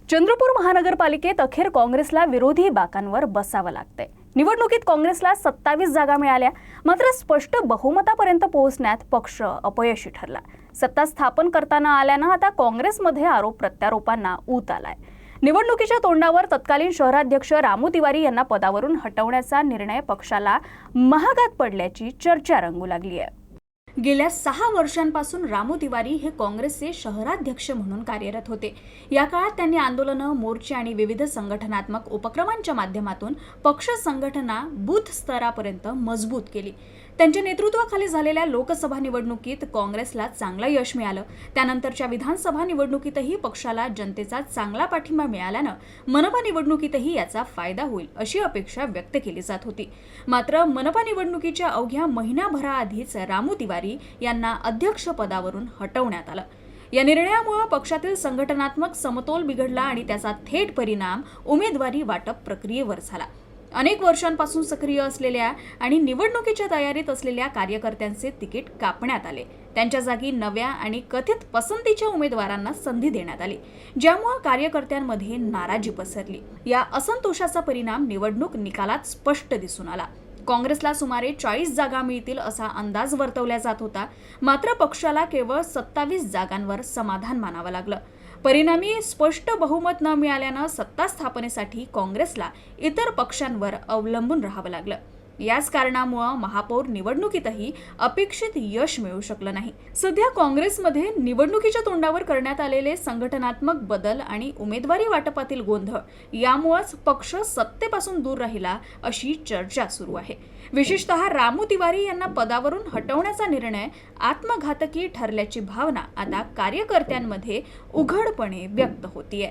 चंद्रपूर महानगरपालिकेत अखेर काँग्रेसला विरोधी बाकांवर बसावं लागतंय। निवडणुकीत काँग्रेसला 27 जागा मिळाल्या, मात्र स्पष्ट बहुमतापर्यंत पोहोचण्यात पक्ष अपयशी ठरला। सत्ता स्थापन करताना आल्यानं आता काँग्रेसमध्ये आरोप प्रत्यारोपांना ऊत आलाय। निवडणुकीच्या तोंडावर तत्कालीन शहराध्यक्ष रामू तिवारी यांना पदावरून हटवण्याचा निर्णय पक्षाला महागात पडल्याची चर्चा रंगू लागली आहे। गेल्या 6 वर्षांपासून रामू तिवारी हे काँग्रेसचे शहराध्यक्ष म्हणून कार्यरत होते। या काळात त्यांनी आंदोलनं, मोर्चे आणि विविध संघटनात्मक उपक्रमांच्या माध्यमातून पक्ष संघटना बूथ स्तरापर्यंत मजबूत केली। त्यांच्या नेतृत्वाखाली झालेल्या लोकसभा निवडणुकीत काँग्रेसला चांगलं यश मिळालं। त्यानंतरच्या विधानसभा निवडणुकीतही पक्षाला जनतेचा चांगला पाठिंबा मिळाल्यानं मनपा निवडणुकीतही याचा फायदा होईल अशी अपेक्षा व्यक्त केली जात होती। मात्र मनपा निवडणुकीच्या अवघ्या महिनाभराआधीच रामू तिवारी यांना अध्यक्षपदावरून हटवण्यात आलं। या निर्णयामुळे पक्षातील संघटनात्मक समतोल बिघडला आणि त्याचा थेट परिणाम उमेदवारी वाटप प्रक्रियेवर झाला। अनेक वर्षांपासून सक्रिय असलेल्या आणि निवडणुकीच्या तयारीत असलेल्या कार्यकर्त्यांचे तिकीट कापण्यात आले। त्यांच्या जागी नव्या आणि कथित पसंतीच्या उमेदवारांना संधी देण्यात आली, ज्यामुळे कार्यकर्त्यांमध्ये नाराजी पसरली। या असंतोषाचा परिणाम निवडणूक निकालात स्पष्ट दिसून आला। काँग्रेसला सुमारे 40 जागा मिळतील असा अंदाज वर्तवला जात होता, मात्र पक्षाला केवळ 27 जागांवर समाधान मानावं लागलं। परिणामी स्पष्ट बहुमत न मिळाल्यानं सत्ता स्थापनेसाठी काँग्रेसला इतर पक्षांवर अवलंबून राहावं लागलं। याच कारणामुळे महापौर निवडणुकीतही अपेक्षित यश मिळू शकलं नाही। सध्या काँग्रेसमध्ये निवडणुकीच्या तोंडावर करण्यात आलेले संघटनात्मक बदल आणि उमेदवारी वाटपातील गोंधळ यामुळेच पक्ष सत्तेपासून दूर राहिला अशी चर्चा सुरू आहे। विशेषतः रामू तिवारी यांना पदावरून हटवण्याचा निर्णय आत्मघातकी ठरल्याची भावना आता कार्यकर्त्यांमध्ये उघडपणे व्यक्त होतीये।